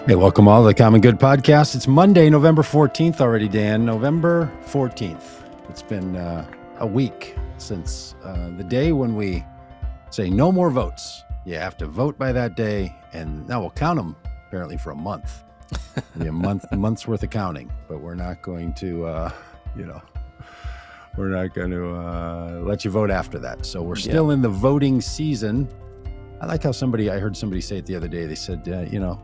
Hey, welcome all to the Common Good Podcast. It's Monday, November 14th already, Dan. November 14th. It's been a week since the day when we say no more votes. You have to vote by that day, and now we'll count them apparently for a month. It'll be a month's worth of counting, but we're not going to, we're not going to let you vote after that. So we're still in the voting season. I like how I heard somebody say it the other day. They said,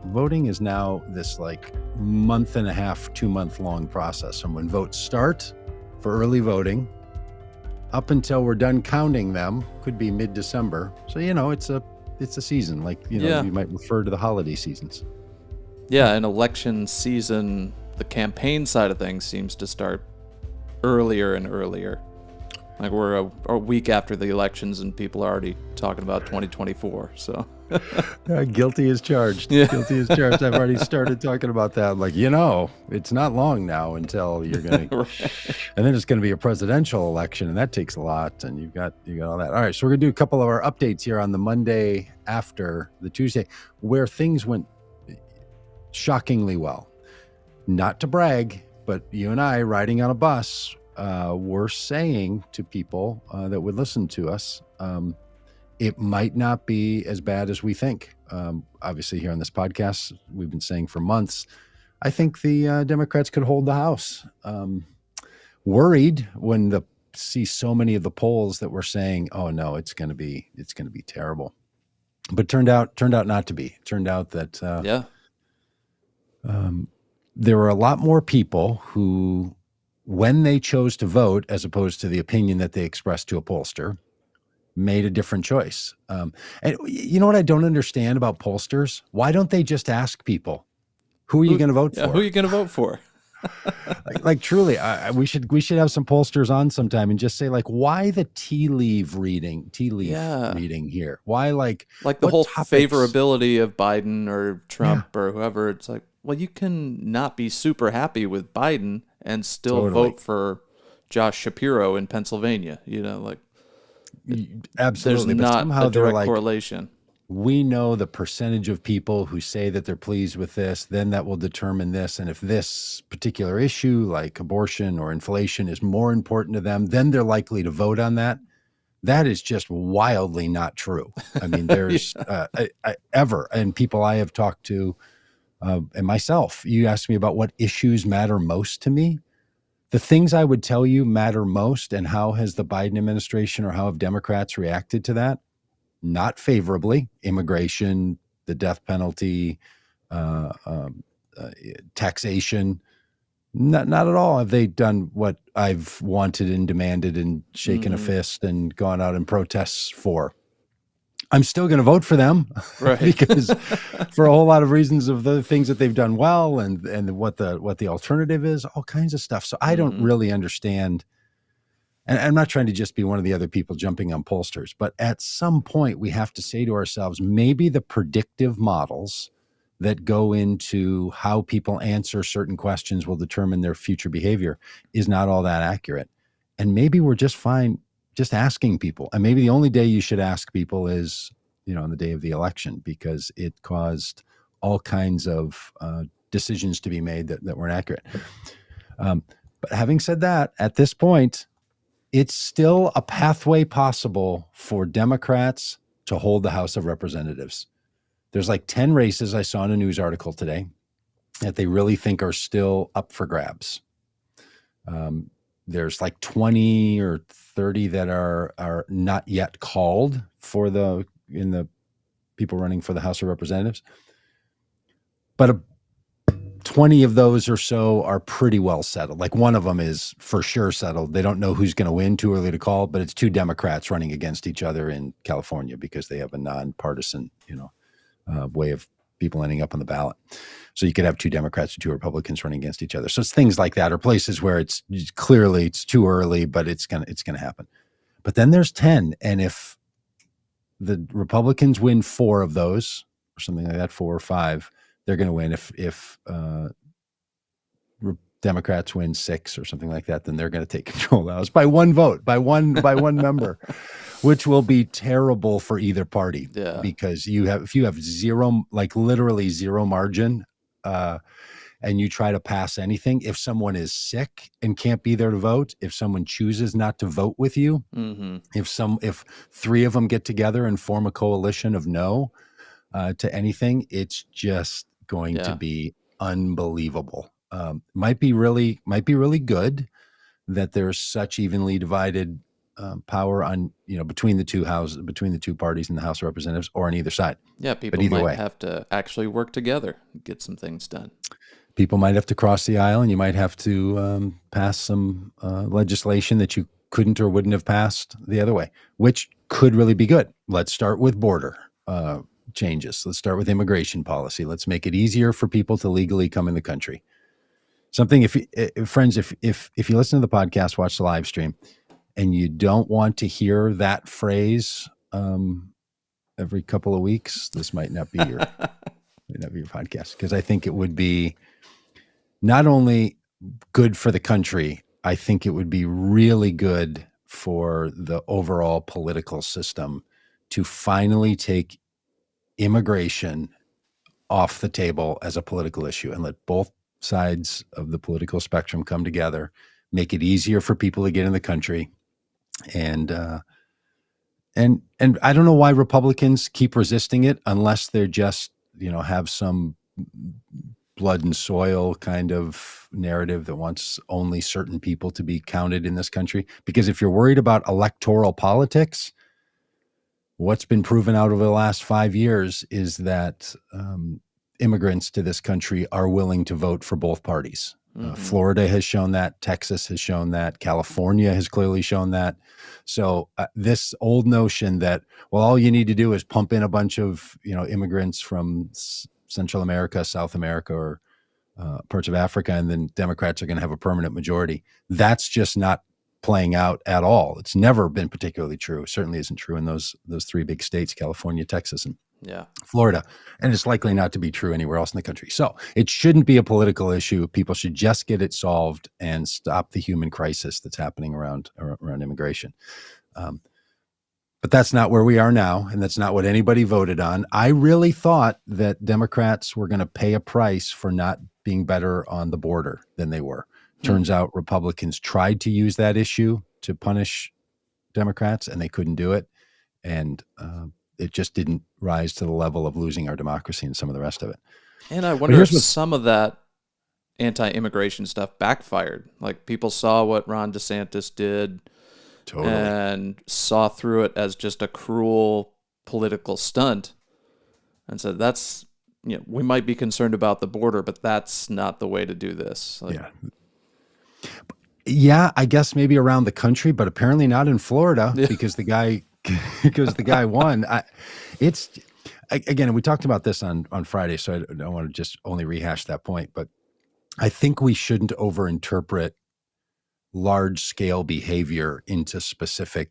voting is now this like month and a half, 2 month long process from when votes start for early voting up until we're done counting them, could be mid-December. So, it's a season like, you might refer to the holiday seasons. Yeah, an election season, the campaign side of things seems to start earlier and earlier. Like we're a week after the elections and people are already talking about 2024. So guilty as charged. Yeah. Guilty as charged. I've already started talking about that. Like, it's not long now until you're going to, right. And then it's going to be a presidential election, and that takes a lot. And you got all that. All right, so we're going to do a couple of our updates here on the Monday after the Tuesday, where things went shockingly well. Not to brag, but you and I riding on a bus. We're saying to people that would listen to us, it might not be as bad as we think. Obviously, here on this podcast, we've been saying for months, I think the Democrats could hold the House. Worried when see so many of the polls that were saying, "Oh no, it's going to be terrible," but turned out not to be. Turned out that there were a lot more people who, when they chose to vote, as opposed to the opinion that they expressed to a pollster, made a different choice. And you know what I don't understand about pollsters? Why don't they just ask people, who are you going to vote for? Who are you going to vote for? like truly, we should have some pollsters on sometime and just say, like, why the tea leaf reading here? Why like the whole favorability of Biden or Trump or whoever? It's like, well, you can not be super happy with Biden and still vote for Josh Shapiro in Pennsylvania. Absolutely. There's but not somehow a direct correlation. We know the percentage of people who say that they're pleased with this, then that will determine this. And if this particular issue, like abortion or inflation, is more important to them, then they're likely to vote on that. That is just wildly not true. I mean, there's and people I have talked to, and myself, you asked me about what issues matter most to me. The things I would tell you matter most, and how has the Biden administration or how have Democrats reacted to that? Not favorably. Immigration, the death penalty, taxation. Not at all have they done what I've wanted and demanded and shaken a fist and gone out in protests for. I'm still going to vote for them, right? Because for a whole lot of reasons of the things that they've done well and what the alternative is, all kinds of stuff. So I don't really understand. And I'm not trying to just be one of the other people jumping on pollsters, but at some point we have to say to ourselves, maybe the predictive models that go into how people answer certain questions will determine their future behavior is not all that accurate. And maybe we're just fine just asking people. And maybe the only day you should ask people is, on the day of the election, because it caused all kinds of decisions to be made that weren't accurate. But having said that, at this point, it's still a pathway possible for Democrats to hold the House of Representatives. There's like 10 races I saw in a news article today that they really think are still up for grabs. There's like 20 or 30 that are not yet called in the people running for the House of Representatives. But 20 of those or so are pretty well settled. Like one of them is for sure settled. They don't know who's going to win, too early to call, but it's two Democrats running against each other in California because they have a nonpartisan, way of people ending up on the ballot. So you could have two Democrats or two Republicans running against each other. So it's things like that, or places where it's clearly it's too early, but it's gonna happen. But then there's 10, and if the Republicans win 4 of those, or something like that, 4 or 5, they're going to win. If Democrats win 6 or something like that, then they're going to take control of the House by one vote, by one member, which will be terrible for either party. Yeah. Because if you have zero, like literally zero margin, and you try to pass anything, if someone is sick and can't be there to vote, if someone chooses not to vote with you, if three of them get together and form a coalition of no to anything, it's just going to be unbelievable. Might be really good that there's such evenly divided power on, between the two houses, between the two parties in the House of Representatives, or on either side. Yeah, people might have to actually work together and get some things done. People might have to cross the aisle, and you might have to pass some legislation that you couldn't or wouldn't have passed the other way, which could really be good. Let's start with border changes. Let's start with immigration policy. Let's make it easier for people to legally come in the country. Something, if you listen to the podcast, watch the live stream, and you don't want to hear that phrase every couple of weeks, this might not be your podcast, because I think it would be not only good for the country, I think it would be really good for the overall political system to finally take immigration off the table as a political issue and let both sides of the political spectrum come together, make it easier for people to get in the country. And I don't know why Republicans keep resisting it, unless they're just, have some blood and soil kind of narrative that wants only certain people to be counted in this country. Because if you're worried about electoral politics, what's been proven out over the last 5 years is that immigrants to this country are willing to vote for both parties. Florida has shown that. Texas has shown that. California has clearly shown that. So this old notion that, well, all you need to do is pump in a bunch of, immigrants from Central America, South America, or parts of Africa, and then Democrats are going to have a permanent majority. That's just not playing out at all. It's never been particularly true. It certainly isn't true in those three big states, California, Texas, and Florida. And it's likely not to be true anywhere else in the country. So it shouldn't be a political issue. People should just get it solved and stop the human crisis that's happening around immigration. But that's not where we are now, and that's not what anybody voted on. I really thought that Democrats were going to pay a price for not being better on the border than they were. Turns out Republicans tried to use that issue to punish Democrats, and they couldn't do it. And it just didn't rise to the level of losing our democracy and some of the rest of it. And I wonder if some of that anti-immigration stuff backfired. Like, people saw what Ron DeSantis did. Totally. And saw through it as just a cruel political stunt, and said, "That's, we might be concerned about the border, but that's not the way to do this." Yeah, I guess maybe around the country, but apparently not in Florida because the guy won. Again, we talked about this on Friday, so I don't want to just only rehash that point, but I think we shouldn't overinterpret large-scale behavior into specific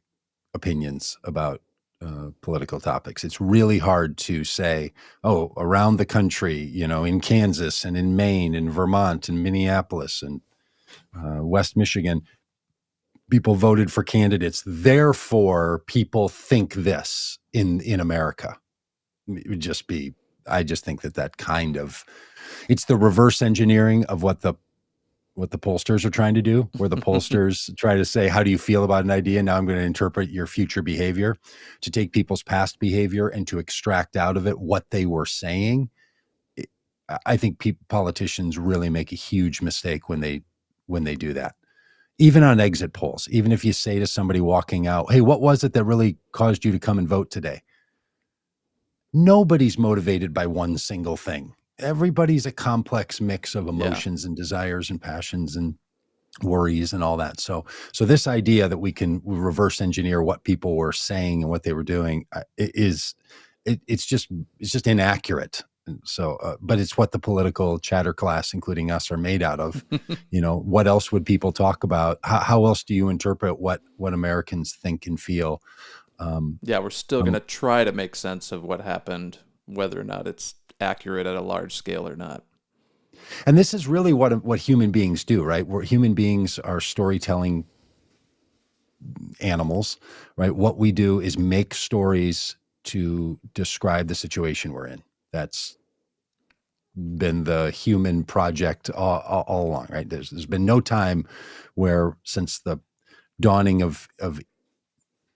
opinions about political topics. It's really hard to say, oh, around the country, in Kansas and in Maine and Vermont and Minneapolis and West Michigan, people voted for candidates. Therefore, people think this in America. It would just be, I just think that kind of, it's the reverse engineering of what the pollsters are trying to do, where the pollsters try to say, how do you feel about an idea? Now I'm going to interpret your future behavior, to take people's past behavior and to extract out of it what they were saying. I think politicians really make a huge mistake when they do that. Even on exit polls, even if you say to somebody walking out, hey, what was it that really caused you to come and vote today? Nobody's motivated by one single thing. Everybody's a complex mix of emotions and desires and passions and worries and all that. So this idea that we can reverse engineer what people were saying and what they were doing it's just inaccurate. So, but it's what the political chatter class, including us, are made out of. What else would people talk about? How else do you interpret what Americans think and feel? We're still going to try to make sense of what happened, whether or not it's accurate at a large scale or not. And this is really what human beings do, right? Where human beings are storytelling animals, right? What we do is make stories to describe the situation we're in. That's been the human project all along, right? There's been no time where, since the dawning of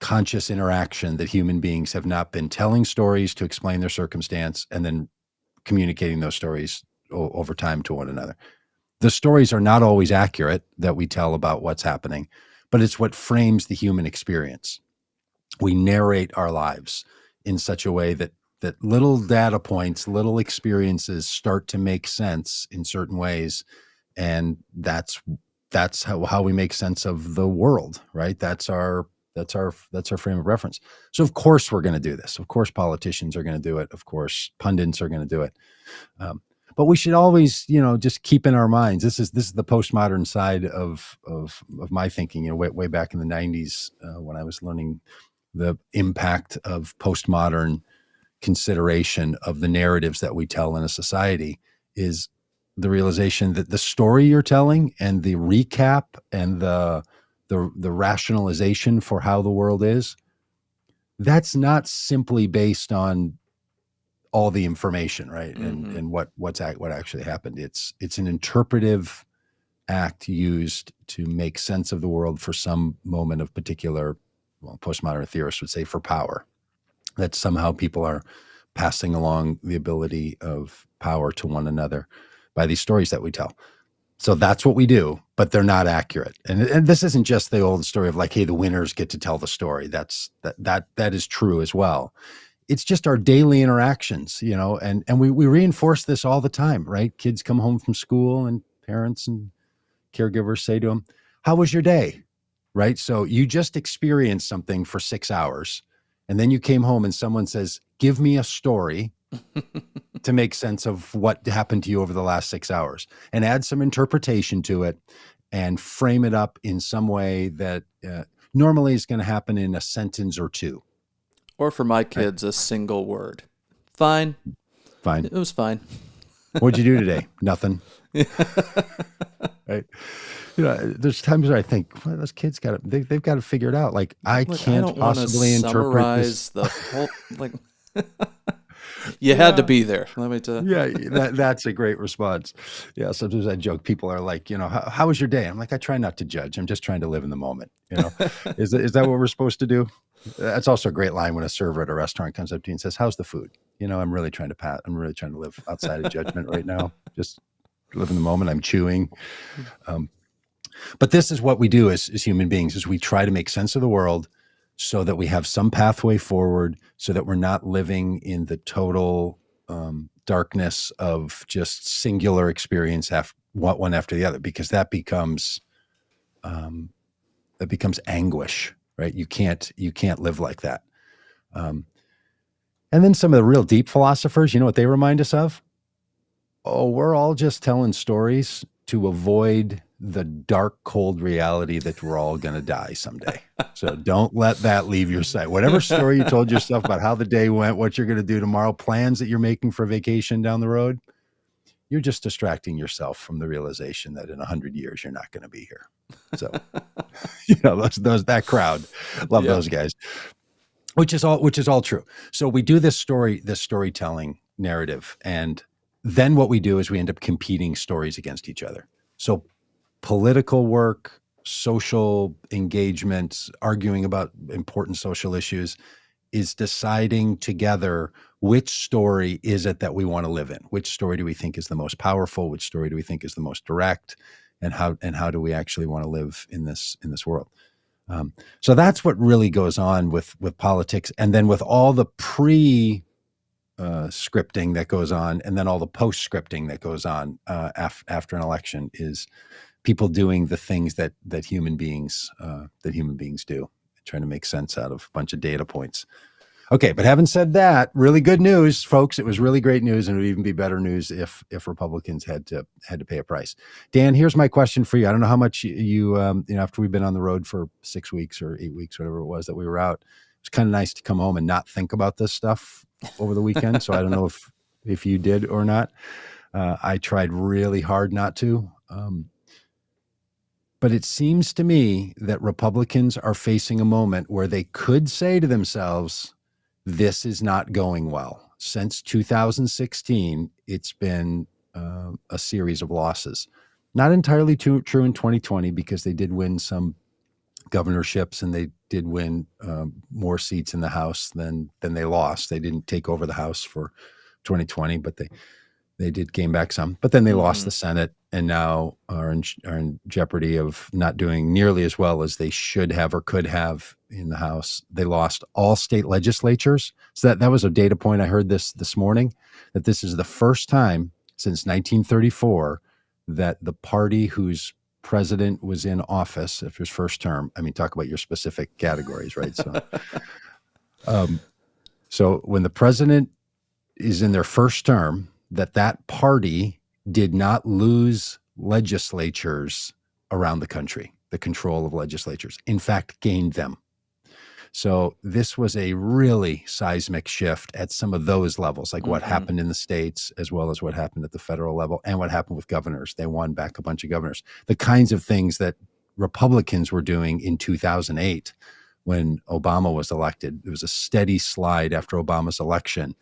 conscious interaction, that human beings have not been telling stories to explain their circumstance and then communicating those stories over time to one another. The stories are not always accurate that we tell about what's happening, but it's what frames the human experience. We narrate our lives in such a way that little data points, little experiences start to make sense in certain ways, and that's how we make sense of the world, right? That's our frame of reference. So of course we're going to do this. Of course politicians are going to do it. Of course pundits are going to do it. But we should always, just keep in our minds. This is the postmodern side of my thinking. Way back in the 90s, when I was learning the impact of postmodern consideration of the narratives that we tell in a society, is the realization that the story you're telling and the recap and the rationalization for how the world is, that's not simply based on all the information, right? Mm-hmm. And what actually happened. It's an interpretive act used to make sense of the world for some moment of particular, well, postmodern theorists would say, for power. That somehow people are passing along the ability of power to one another by these stories that we tell. So that's what we do, but they're not accurate. And this isn't just the old story of like, hey, the winners get to tell the story. That is true as well. It's just our daily interactions, and we reinforce this all the time, right? Kids come home from school and parents and caregivers say to them, how was your day? Right? So you just experienced something for 6 hours, and then you came home and someone says, give me a story to make sense of what happened to you over the last 6 hours, and add some interpretation to it and frame it up in some way that normally is going to happen in a sentence or two. Or for my kids, a single word. Fine. Fine. It was fine. What'd you do today? Nothing. Right. There's times where I think, well, those kids they've got to figure it out. Like, I can't possibly interpret this. The whole, you had to be there. Let me tell you. Yeah, that's a great response. Yeah, sometimes I joke. People are like, how was your day? I'm like, I try not to judge. I'm just trying to live in the moment. Is that what we're supposed to do? That's also a great line when a server at a restaurant comes up to you and says, how's the food? I'm really trying to live outside of judgment right now. Just live in the moment. I'm chewing. But this is what we do as human beings, is we try to make sense of the world so that we have some pathway forward, so that we're not living in the total darkness of just singular experience, one after the other, because that becomes anguish, right? You can't live like that. And then some of the real deep philosophers, what they remind us of? Oh, we're all just telling stories to avoid the dark, cold reality that we're all going to die someday. So don't let that leave your sight. Whatever story you told yourself about how the day went, what you're going to do tomorrow, plans that you're making for vacation down the road, you're just distracting yourself from the realization that in 100 years, you're not going to be here. So, that crowd, love those guys, which is all true. So we do this storytelling narrative, and then what we do is we end up competing stories against each other. So political work, social engagement, arguing about important social issues, is deciding together which story is it that we want to live in. Which story do we think is the most powerful? Which story do we think is the most direct? And how do we actually want to live in this world? So that's what really goes on with politics, and then with all the scripting that goes on, and then all the post scripting that goes on after an election, is people doing the things that human beings do, trying to make sense out of a bunch of data points. Okay, but having said that, really good news, folks. It was really great news, and it would even be better news if Republicans had to pay a price. Dan, here's my question for you. I don't know how much you after we've been on the road for 6 weeks or 8 weeks, whatever it was that we were out, it's kind of nice to come home and not think about this stuff over the weekend. So I don't know if you did or not. I tried really hard not to. But it seems to me that Republicans are facing a moment where they could say to themselves, this is not going well. Since 2016, it's been a series of losses. Not entirely true in 2020, because they did win some governorships and they did win more seats in the House than they lost. They didn't take over the House for 2020, but they did gain back some. But then they lost the Senate, and now are in jeopardy of not doing nearly as well as they should have or could have in the House. They lost all state legislatures. So that was a data point. I heard this morning, that this is the first time since 1934 that the party whose president was in office after his first term. I mean, talk about your specific categories, right? So when the president is in their first term, that party did not lose legislatures around the country, the control of legislatures, in fact, gained them. So this was a really seismic shift at some of those levels, like what happened in the states, as well as what happened at the federal level, and what happened with governors. They won back a bunch of governors. The kinds of things that Republicans were doing in 2008 when Obama was elected. It was a steady slide after Obama's election.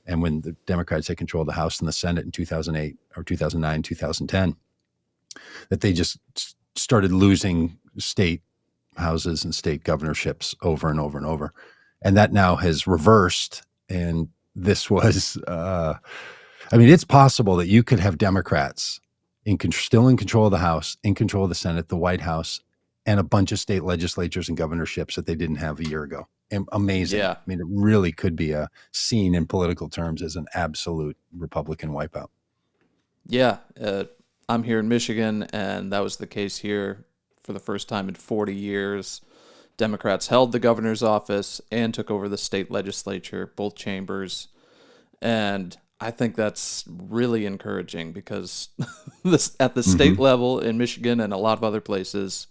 And when the Democrats had control of the House and the Senate in 2008 or 2009, 2010, that they just started losing state houses and state governorships over and over and over. And that now has reversed. And this was, it's possible that you could have Democrats still in control of the House, in control of the Senate, the White House, and a bunch of state legislatures and governorships that they didn't have a year ago. Amazing. Yeah. I mean, it really could be seen in political terms as an absolute Republican wipeout. Yeah. I'm here in Michigan, and that was the case here for the first time in 40 years. Democrats held the governor's office and took over the state legislature, both chambers. And I think that's really encouraging, because at the state level in Michigan and a lot of other places,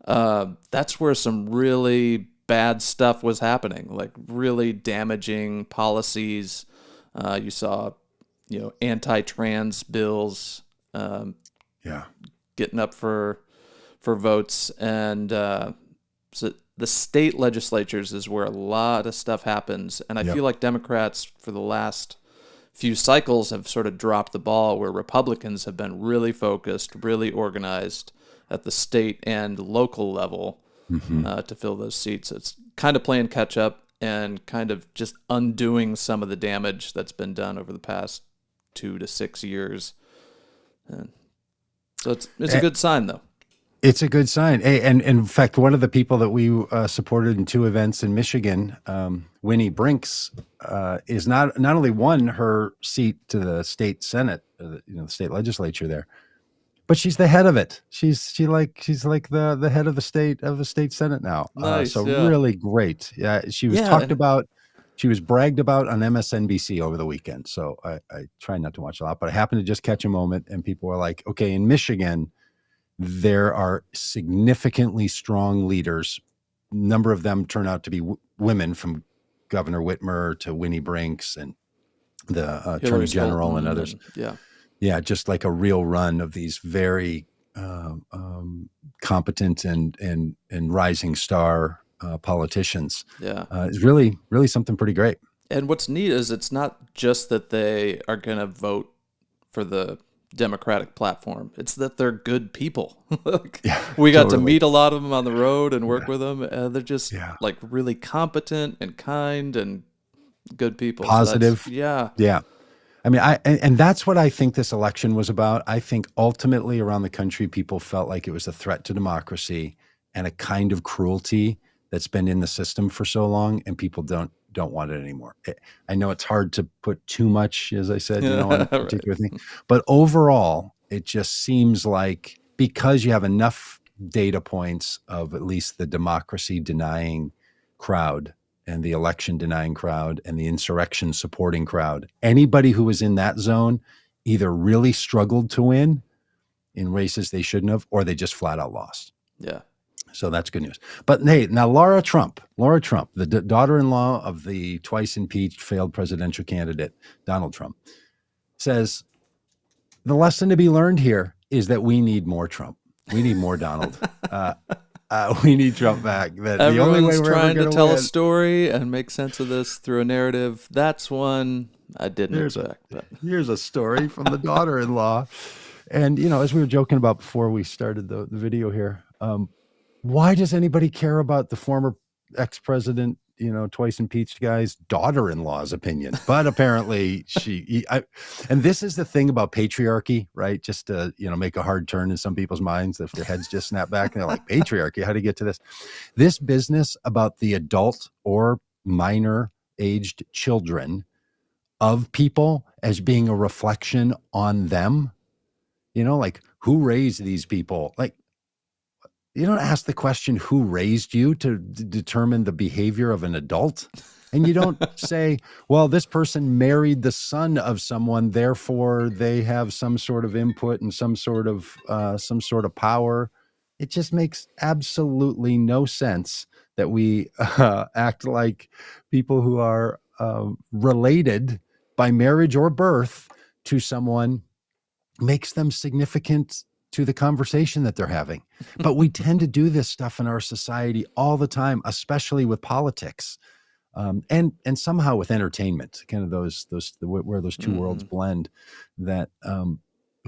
that's where some really bad stuff was happening, like really damaging policies. You saw, anti-trans bills getting up for votes. And so the state legislatures is where a lot of stuff happens. And I feel like Democrats for the last few cycles have sort of dropped the ball, where Republicans have been really focused, really organized at the state and local level to fill those seats. It's kind of playing catch up and kind of just undoing some of the damage that's been done over the past 2 to 6 years. And so it's a good sign, though. It's a good sign. Hey, and in fact, one of the people that we supported in 2 events in Michigan, Winnie Brinks, is not only won her seat to the state Senate, the state legislature there, but she's the head of it. She's like the head of the state Senate now. Nice, so yeah. really great. Yeah, she was talked about. She was bragged about on MSNBC over the weekend. So I try not to watch a lot, but I happened to just catch a moment, and people were like, "Okay, in Michigan, there are significantly strong leaders. A number of them turn out to be women, from Governor Whitmer to Winnie Brinks and the Attorney General and others." Yeah, just like a real run of these very competent and rising star politicians. Yeah, it's really something pretty great. And what's neat is it's not just that they are going to vote for the Democratic platform. It's that they're good people. We got to meet a lot of them on the road and work with them, and they're just like really competent and kind and good people. Positive. So yeah. I mean, and that's what I think this election was about. I think ultimately around the country, people felt like it was a threat to democracy and a kind of cruelty that's been in the system for so long, and people don't want it anymore. I know it's hard to put too much, as I said, on a particular thing, but overall, it just seems like, because you have enough data points of at least the democracy denying crowd and the election denying crowd and the insurrection supporting crowd, anybody who was in that zone either really struggled to win in races they shouldn't have, or they just flat out lost. Yeah. So that's good news. But hey, now Laura Trump, the daughter-in-law of the twice impeached failed presidential candidate, Donald Trump, says the lesson to be learned here is that we need more Trump. We need more Donald. We need Trump back. That the only way Everyone's we're ever trying to going to tell a win. story and make sense of this through a narrative. That's one I didn't expect. But Here's a story from the daughter-in-law. And, as we were joking about before we started the video here, why does anybody care about the former ex-president, twice impeached guy's daughter-in-law's opinion? But apparently and this is the thing about patriarchy, right? Just to, make a hard turn in some people's minds if their heads just snap back and they're like, patriarchy, how do you get to this? This business about the adult or minor aged children of people as being a reflection on them, like who raised these people? Like, you don't ask the question, who raised you, to determine the behavior of an adult. And you don't say, well, this person married the son of someone, therefore they have some sort of input and some sort of power. It just makes absolutely no sense that we act like people who are related by marriage or birth to someone makes them significant to the conversation that they're having. But we tend to do this stuff in our society all the time, especially with politics, and somehow with entertainment, kind of those where those two worlds blend, that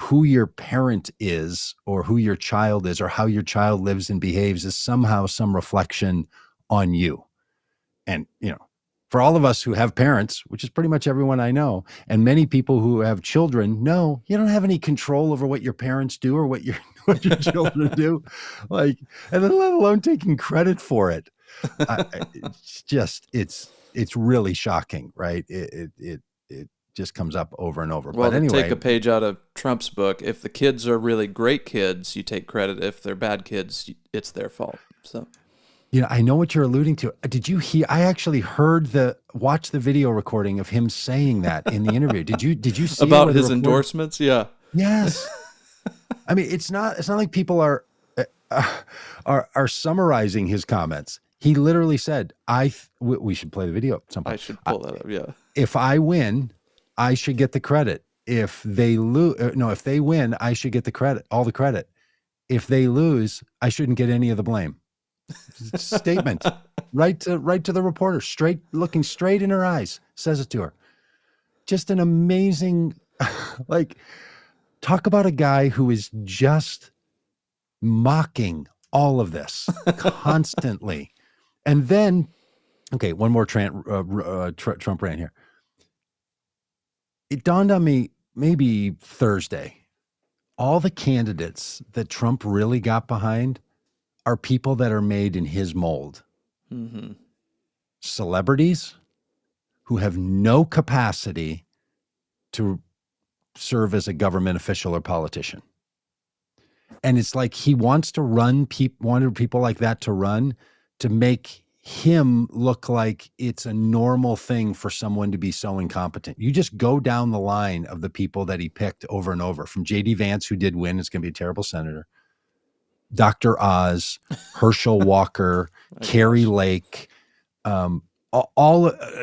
who your parent is or who your child is or how your child lives and behaves is somehow some reflection on you. And, for all of us who have parents, which is pretty much everyone I know, and many people who have children, no, you don't have any control over what your parents do or what your children do, and then let alone taking credit for it. It's really shocking, right? It just comes up over and over. Well, but anyway, to take a page out of Trump's book, if the kids are really great kids, you take credit. If they're bad kids, it's their fault. So. I know what you're alluding to. Did you hear? I actually watched the video recording of him saying that in the interview. Did you see about his endorsements? Yeah. Yes. I mean, it's not like people are summarizing his comments. He literally said, we should play the video at some point. I should pull that up. Yeah. If I win, I should get the credit. If they if they win, I should get the credit, all the credit. If they lose, I shouldn't get any of the blame. Statement right to the reporter, looking straight in her eyes, says it to her. Just an amazing, talk about a guy who is just mocking all of this constantly. And then, okay, one more Trump rant here. It dawned on me maybe Thursday, all the candidates that Trump really got behind are people that are made in his mold. Mm-hmm. Celebrities who have no capacity to serve as a government official or politician. And it's like he wants to wanted people like that to run to make him look like it's a normal thing for someone to be so incompetent. You just go down the line of the people that he picked over and over, from J.D. Vance, who did win, is going to be a terrible senator, Dr. Oz, Herschel Walker, Carrie Lake, a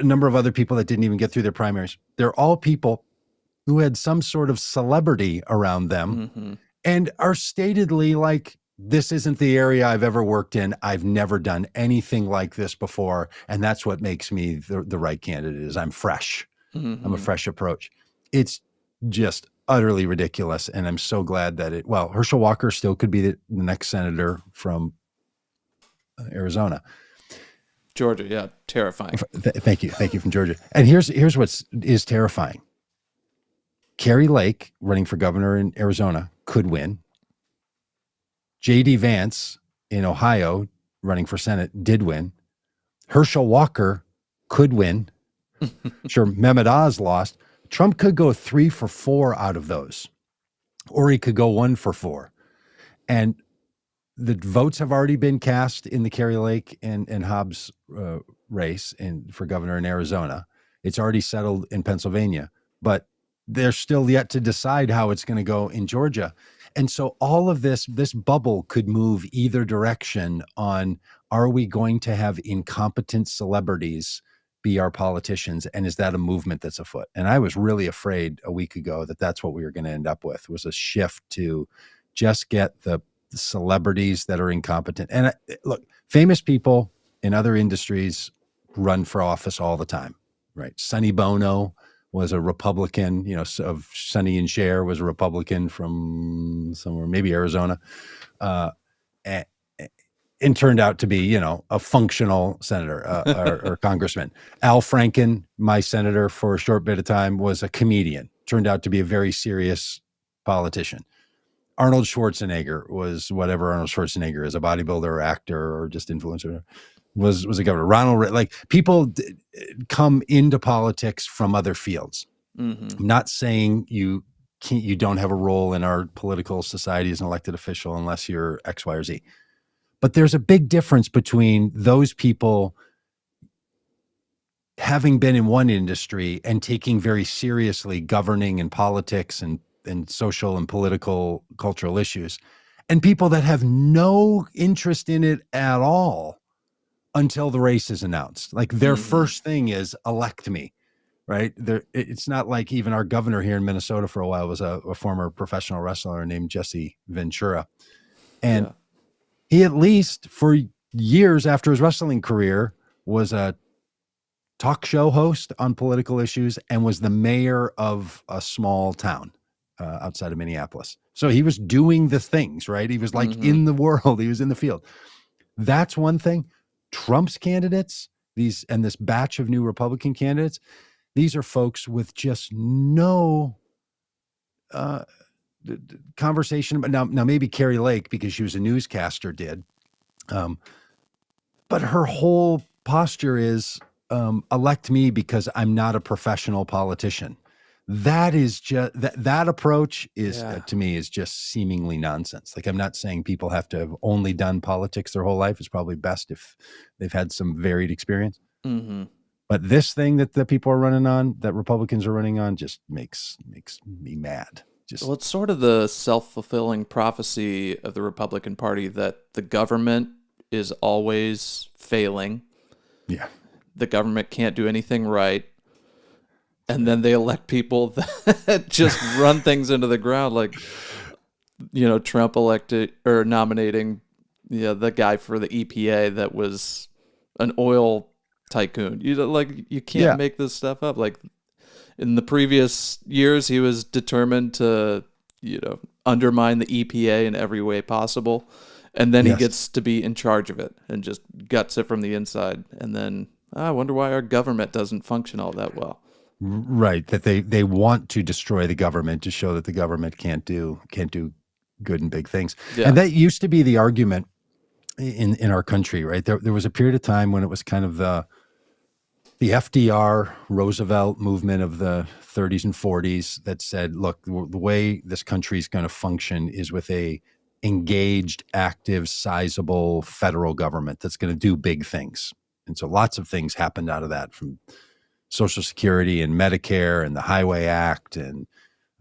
number of other people that didn't even get through their primaries. They're all people who had some sort of celebrity around them and are statedly like, this isn't the area I've ever worked in. I've never done anything like this before. And that's what makes me the right candidate, is I'm fresh. I'm a fresh approach. It's just utterly ridiculous. And I'm so glad that Herschel Walker still could be the next senator from Arizona. Georgia, yeah, terrifying. Thank you from Georgia. And here's what is terrifying. Carrie Lake, running for governor in Arizona, could win. J.D. Vance in Ohio, running for Senate, did win. Herschel Walker could win. Sure, Mehmet Oz lost. Trump could go 3 for 4 out of those, or he could go 1 for 4. And the votes have already been cast in the Carrie Lake and Hobbs race for governor in Arizona. It's already settled in Pennsylvania, but they're still yet to decide how it's going to go in Georgia. And so all of this bubble could move either direction on, are we going to have incompetent celebrities be our politicians? And is that a movement that's afoot? And I was really afraid a week ago that that's what we were going to end up with, was a shift to just get the celebrities that are incompetent. And look, famous people in other industries run for office all the time, right? Sonny Bono was a Republican, of Sonny and Cher was a Republican from somewhere, maybe Arizona, and turned out to be, a functional senator or congressman. Al Franken, my senator for a short bit of time, was a comedian, turned out to be a very serious politician. Arnold Schwarzenegger was whatever Arnold Schwarzenegger is, a bodybuilder or actor or just influencer, was a governor. Ronald, like people come into politics from other fields. I'm not saying you don't have a role in our political society as an elected official unless you're X, Y, or Z. But there's a big difference between those people having been in one industry and taking very seriously governing and politics and social and political cultural issues, and people that have no interest in it at all until the race is announced. Like their first thing is elect me, right? It's not like even our governor here in Minnesota for a while was a former professional wrestler named Jesse Ventura. And he, at least for years after his wrestling career, was a talk show host on political issues and was the mayor of a small town outside of Minneapolis. So he was doing the things, right? He was like in the world. He was in the field. That's one thing. Trump's candidates, this batch of new Republican candidates, these are folks with just no conversation. But now maybe Carrie Lake, because she was a newscaster, did. But her whole posture is elect me because I'm not a professional politician. That is just that approach is to me is just seemingly nonsense. Like, I'm not saying people have to have only done politics their whole life. It's probably best if they've had some varied experience. But this thing that people are running on, that Republicans are running on, just makes me mad. Well, it's sort of the self-fulfilling prophecy of the Republican Party that the government is always failing. Yeah. The government can't do anything right. And then they elect people that just run things into the ground, like, Trump elected or nominating the guy for the EPA that was an oil tycoon. You can't make this stuff up. Like, in the previous years, he was determined to, undermine the EPA in every way possible. And then he gets to be in charge of it and just guts it from the inside. And then I wonder why our government doesn't function all that well. Right. That they want to destroy the government to show that the government can't do good and big things. Yeah. And that used to be the argument in our country, right? There was a period of time when it was kind of the FDR Roosevelt movement of the 30s and 40s that said, look, the way this country is going to function is with a engaged, active, sizable federal government that's going to do big things. And so lots of things happened out of that, from Social Security and Medicare and the Highway Act and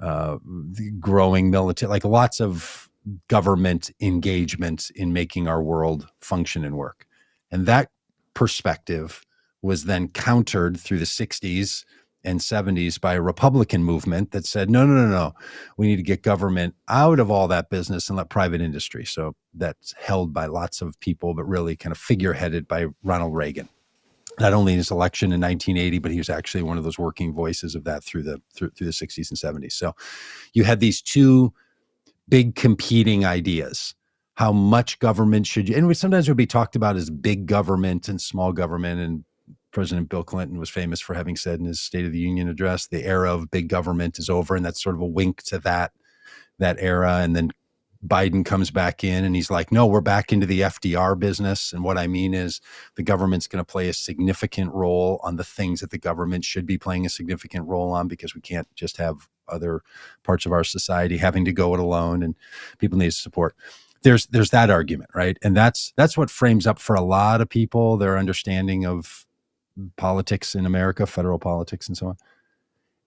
the growing military, like lots of government engagement in making our world function and work. And that perspective was then countered through the 60s and 70s by a Republican movement that said, no, we need to get government out of all that business and let private industry. So that's held by lots of people, but really kind of figureheaded by Ronald Reagan. Not only in his election in 1980, but he was actually one of those working voices of that through the 60s and 70s. So you had these two big competing ideas. How much government should you, and sometimes it would be talked about as big government and small government. And President Bill Clinton was famous for having said in his State of the Union address, the era of big government is over. And that's sort of a wink to that era. And then Biden comes back in and he's like, no, we're back into the FDR business. And what I mean is the government's going to play a significant role on the things that the government should be playing a significant role on, because we can't just have other parts of our society having to go it alone, and people need support. There's that argument, right? And that's what frames up for a lot of people their understanding of politics in America, federal politics and so on.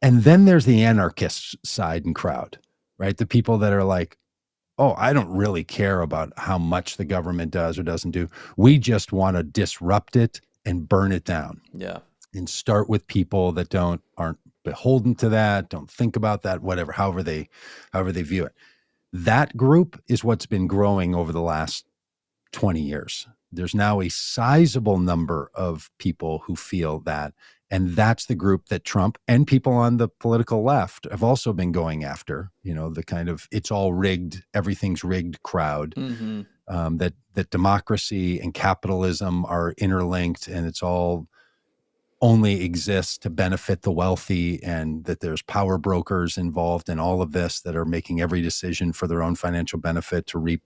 And then there's the anarchist side and crowd, right? The people that are like, oh, I don't really care about how much the government does or doesn't do. We just want to disrupt it and burn it down. Yeah. And start with people that aren't beholden to that, don't think about that, whatever, however they view it. That group is what's been growing over the last 20 years. There's now a sizable number of people who feel that. And that's the group that Trump and people on the political left have also been going after, the kind of it's all rigged, everything's rigged crowd, that democracy and capitalism are interlinked and it's all only exists to benefit the wealthy, and that there's power brokers involved in all of this that are making every decision for their own financial benefit to rape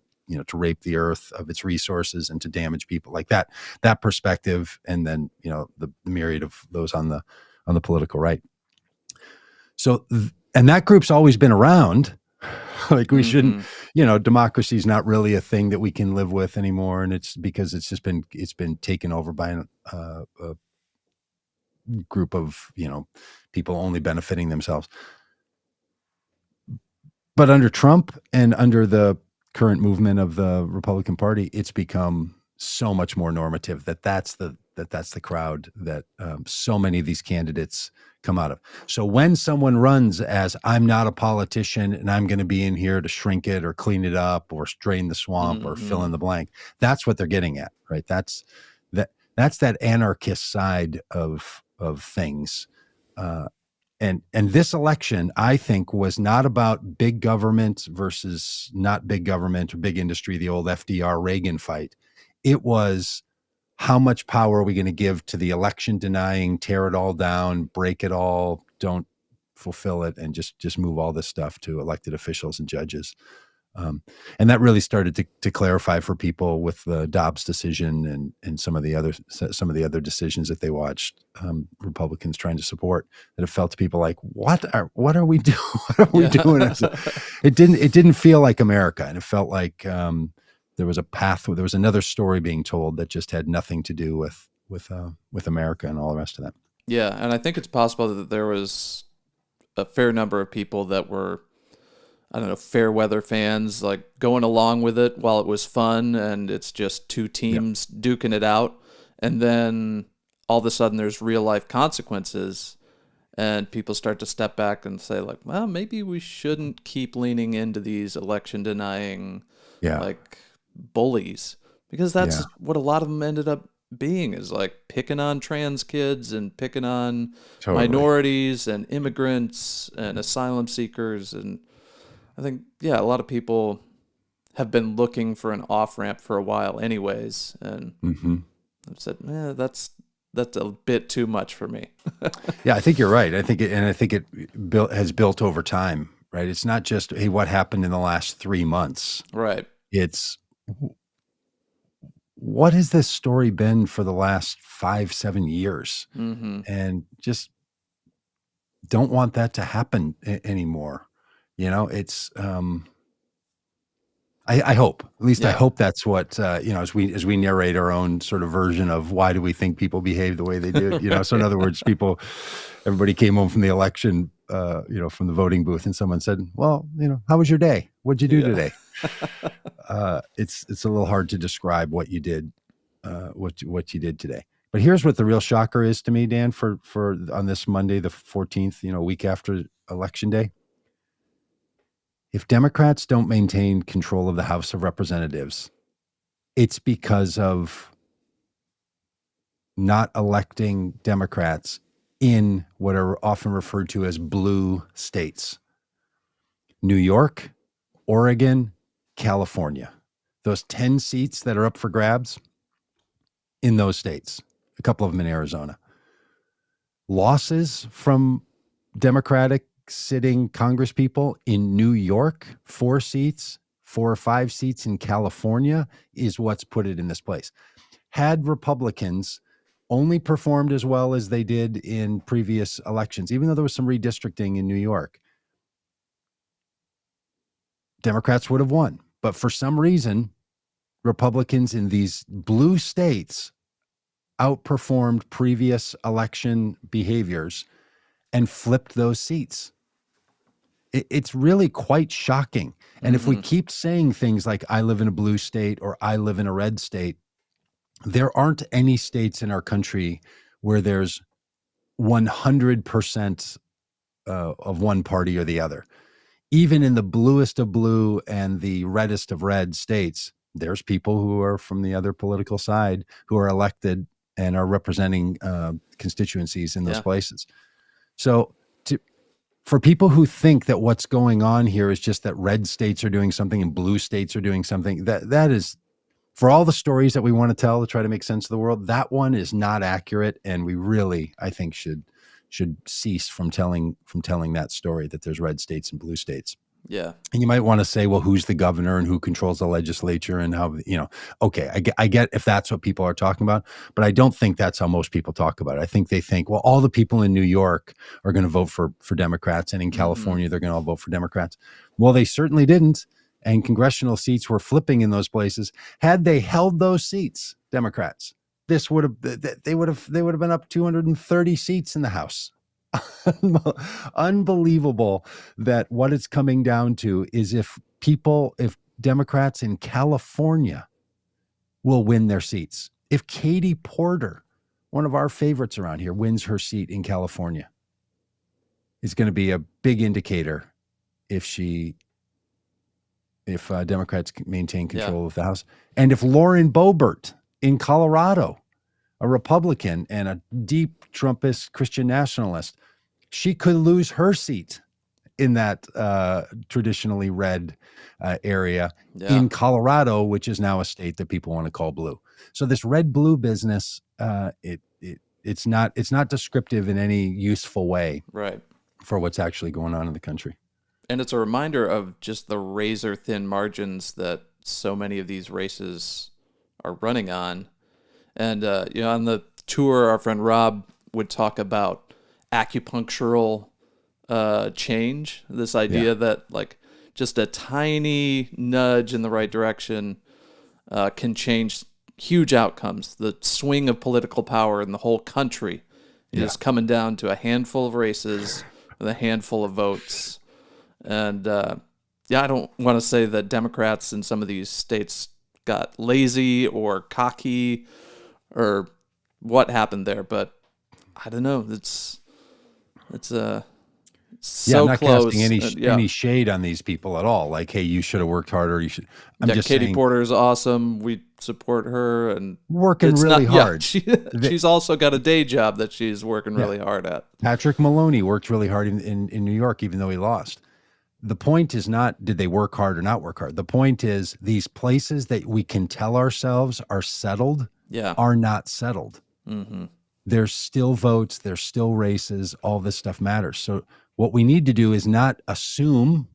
the earth of its resources and to damage people, like that perspective. And then, the myriad of those on the political right. So, and that group's always been around. Like we shouldn't, democracy is not really a thing that we can live with anymore. And it's because it's been taken over by a group of, people only benefiting themselves. But under Trump and under the current movement of the Republican Party, it's become so much more normative that's the crowd that so many of these candidates come out of. So when someone runs as I'm not a politician and I'm going to be in here to shrink it or clean it up or drain the swamp or fill in the blank, that's what they're getting at, right? That's that anarchist side of things. And this election, I think, was not about big government versus not big government or big industry, the old FDR Reagan fight. It was, how much power are we going to give to the election denying, tear it all down, break it all, don't fulfill it, and just move all this stuff to elected officials and judges. And that really started to clarify for people with the Dobbs decision and some of the other decisions that they watched Republicans trying to support, that it felt to people like, what are we doing? What are we doing? It didn't feel like America, and it felt like there was a path. There was another story being told that just had nothing to do with America and all the rest of that. Yeah, and I think it's possible that there was a fair number of people that were, I don't know, fair weather fans, like going along with it while it was fun and it's just two teams duking it out. And then all of a sudden there's real life consequences and people start to step back and say like, well, maybe we shouldn't keep leaning into these election denying like bullies, because that's what a lot of them ended up being, is like picking on trans kids and picking on minorities and immigrants and asylum seekers. And I think, a lot of people have been looking for an off-ramp for a while anyways. And I've said, that's a bit too much for me. Yeah, I think you're right. I think it has built over time, right? It's not just, hey, what happened in the last 3 months. Right. It's, what has this story been for the last 5-7 years? And just don't want that to happen anymore. It's, I hope, at least I hope that's what, as we narrate our own sort of version of why do we think people behave the way they do, so in other words, everybody came home from the election, from the voting booth, and someone said, well, how was your day? What'd you do today? It's a little hard to describe what you did, what you did today. But here's what the real shocker is to me, Dan, for on this Monday, the 14th, a week after Election Day. If Democrats don't maintain control of the House of Representatives, it's because of not electing Democrats in what are often referred to as blue states. New York, Oregon, California. Those 10 seats that are up for grabs in those states, a couple of them in Arizona. Losses from Democratic sitting Congress people in New York, 4 or 5 seats in California is what's put it in this place. Had Republicans only performed as well as they did in previous elections, even though there was some redistricting in New York, Democrats would have won. But for some reason, Republicans in these blue states outperformed previous election behaviors and flipped those seats. It's really quite shocking. And if we keep saying things like, I live in a blue state or I live in a red state, there aren't any states in our country where there's 100% of one party or the other. even in the bluest of blue and the reddest of red states, there's people who are from the other political side who are elected and are representing constituencies in those places. So for people who think that what's going on here is just that red states are doing something and blue states are doing something, that is, for all the stories that we want to tell to try to make sense of the world, that one is not accurate. And we really, I think, should cease from telling that story that there's red states and blue states. Yeah. And you might want to say, well, who's the governor and who controls the legislature and how, okay, I get if that's what people are talking about, but I don't think that's how most people talk about it. I think they think, well, all the people in New York are going to vote for Democrats, and in California, they're going to all vote for Democrats. Well, they certainly didn't. And congressional seats were flipping in those places. Had they held those seats, Democrats, they would have been up 230 seats in the House. Unbelievable that what it's coming down to is if Democrats in California will win their seats. If Katie Porter, one of our favorites around here, wins her seat in California, it's going to be a big indicator if Democrats maintain control of the House. And if Lauren Boebert in Colorado, a Republican and a deep Trumpist Christian nationalist, she could lose her seat in that traditionally red area in Colorado, which is now a state that people want to call blue. So this red-blue business, it's not descriptive in any useful way, right, for what's actually going on in the country. And it's a reminder of just the razor-thin margins that so many of these races are running on. And on the tour, our friend Rob would talk about acupunctural change. This idea that like just a tiny nudge in the right direction can change huge outcomes. The swing of political power in the whole country is coming down to a handful of races with a handful of votes. And I don't want to say that Democrats in some of these states got lazy or cocky or what happened there, but I don't know. It's so I'm not close. Casting any shade on these people at all. Like, hey, you should have worked harder. You should. I'm just Katie saying, Porter is awesome. We support her and working really hard. She's also got a day job that she's working really hard at. Patrick Maloney worked really hard in New York, even though he lost. The point is not did they work hard or not work hard. The point is these places that we can tell ourselves are settled are not settled. Mm-hmm. There's still votes. There's still races. All this stuff matters. So what we need to do is not assume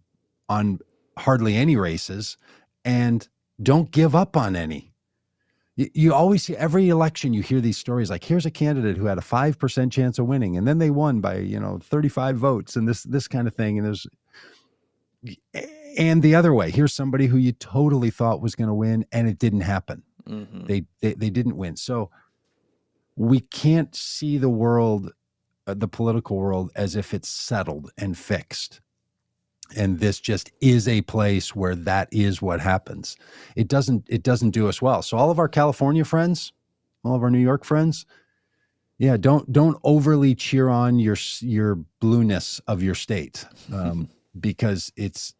on hardly any races and don't give up on any. You always see every election, you hear these stories like, here's a candidate who had a 5% chance of winning, and then they won by 35 votes and this kind of thing. And the other way, here's somebody who you totally thought was going to win and it didn't happen. Mm-hmm. They didn't win. So we can't see the world, the political world, as if it's settled and fixed. And this just is a place where that is what happens. It doesn't do us well. So all of our California friends, all of our New York friends, don't overly cheer on your blueness of your state. Because it's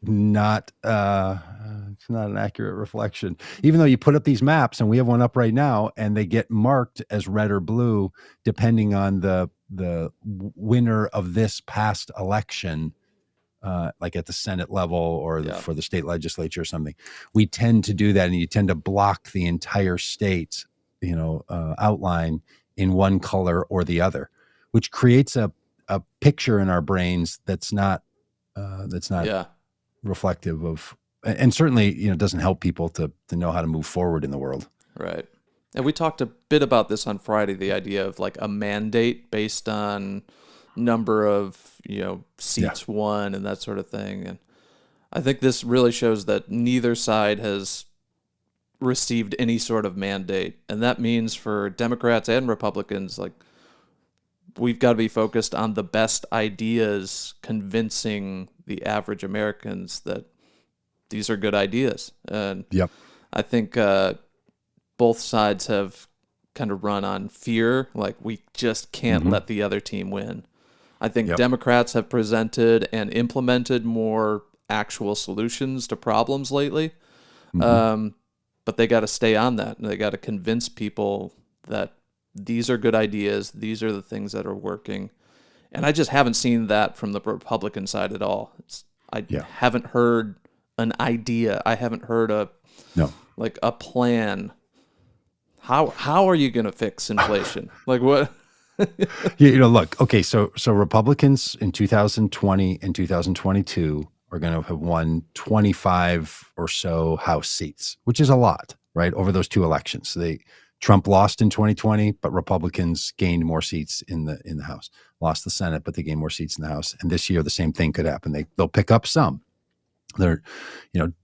not an accurate reflection. Even though you put up these maps, and we have one up right now, and they get marked as red or blue depending on the winner of this past election, like at the Senate level or for the state legislature or something. We tend to do that, and you tend to block the entire state, outline in one color or the other, which creates a picture in our brains that's not reflective of, and certainly, doesn't help people to know how to move forward in the world. Right. And we talked a bit about this on Friday, the idea of like a mandate based on number of, seats won and that sort of thing. And I think this really shows that neither side has received any sort of mandate. And that means for Democrats and Republicans, like, we've got to be focused on the best ideas, convincing the average Americans that these are good ideas. And I think both sides have kind of run on fear, like we just can't let the other team win. I think Yep. Democrats have presented and implemented more actual solutions to problems lately. But they got to stay on that, and they got to convince people that these are good ideas. These are the things that are working. And I just haven't seen that from the Republican side at all. I haven't heard an idea. I haven't heard a plan. How are you going to fix inflation? Like what? Look, okay, so Republicans in 2020 and 2022 are going to have won 25 or so House seats, which is a lot, right? Over those two elections. Trump lost in 2020, but Republicans gained more seats in the House. Lost the Senate, but they gained more seats in the House. And this year, the same thing could happen. They'll pick up some.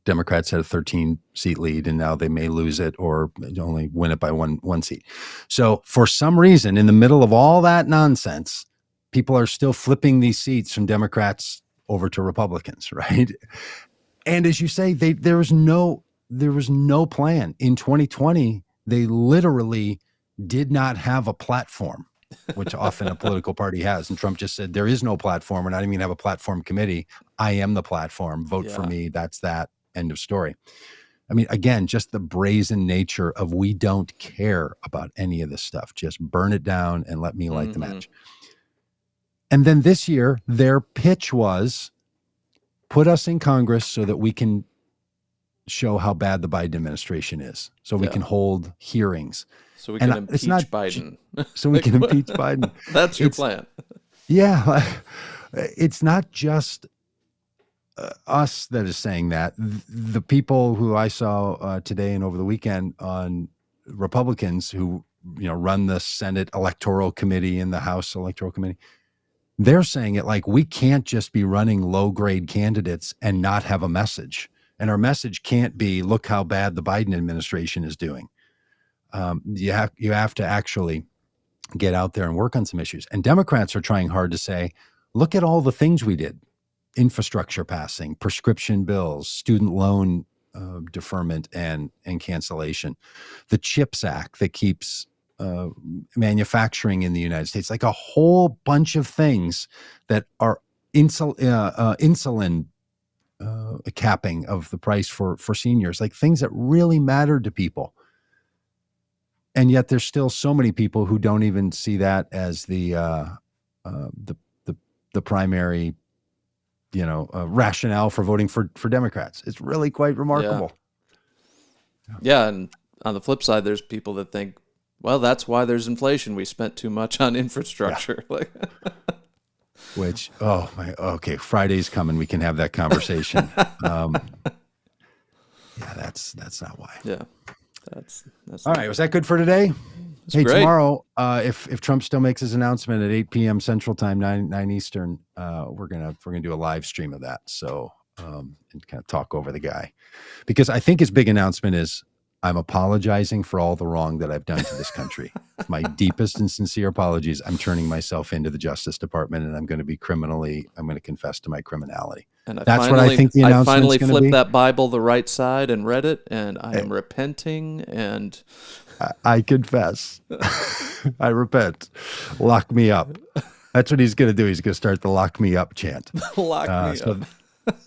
Democrats had a 13-seat lead, and now they may lose it or only win it by one seat. So for some reason, in the middle of all that nonsense, people are still flipping these seats from Democrats over to Republicans, right? And as you say, there was no plan. In 2020, they literally did not have a platform, which often a political party has. And Trump just said, there is no platform. We're not even going to have a platform committee. I am the platform. Vote for me. That's that. End of story. I mean, again, just the brazen nature of we don't care about any of this stuff. Just burn it down and let me light the match. And then this year, their pitch was put us in Congress so that we can show how bad the Biden administration is. So we can hold hearings. So we can impeach Biden. So we can impeach Biden. That's your plan. Yeah. It's not just us that is saying that. The people who I saw today and over the weekend on Republicans who run the Senate Electoral Committee and the House Electoral Committee, they're saying it like we can't just be running low-grade candidates and not have a message. And our message can't be, look how bad the Biden administration is doing. You have to actually get out there and work on some issues. And Democrats are trying hard to say, look at all the things we did. Infrastructure passing, prescription bills, student loan deferment and cancellation, the CHIPS Act that keeps manufacturing in the United States, like a whole bunch of things that are insulin capping of the price for seniors, like things that really matter to people. And yet there's still so many people who don't even see that as the primary, rationale for voting for Democrats. It's really quite remarkable. Yeah. And on the flip side, there's people that think, well, that's why there's inflation. We spent too much on infrastructure. Which, okay, Friday's coming. We can have that conversation. That's not why. Yeah. That's all right. Was that good for today? Hey, great. Tomorrow, if Trump still makes his announcement at 8 p.m. Central Time, 9 Eastern, we're gonna do a live stream of that. So and kind of talk over the guy, because I think his big announcement is, I'm apologizing for all the wrong that I've done to this country. My deepest and sincere apologies. I'm turning myself into the Justice Department, and I'm going to confess to my criminality. And that's what I think the announcement's going to be. I finally flipped that Bible the right side and read it, and I am repenting, and I confess. I repent. Lock me up. That's what he's going to do. He's going to start the lock me up chant. Lock me up.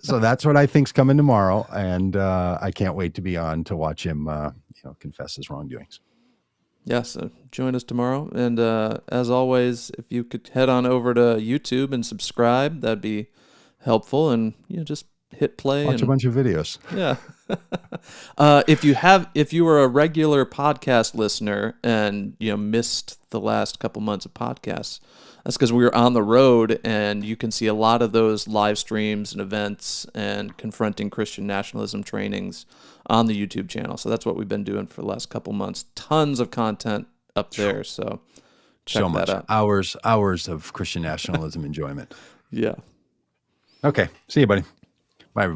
So that's what I think's coming tomorrow, and I can't wait to be on to watch him, confess his wrongdoings. Yeah, so join us tomorrow, and as always, if you could head on over to YouTube and subscribe, that'd be helpful, and just hit play. Watch a bunch of videos. Yeah. If you were a regular podcast listener and missed the last couple months of podcasts, that's because we were on the road, and you can see a lot of those live streams and events and confronting Christian nationalism trainings on the YouTube channel. So that's what we've been doing for the last couple months. Tons of content up there. So check that out. Hours of Christian nationalism enjoyment. Yeah. Okay. See you, buddy.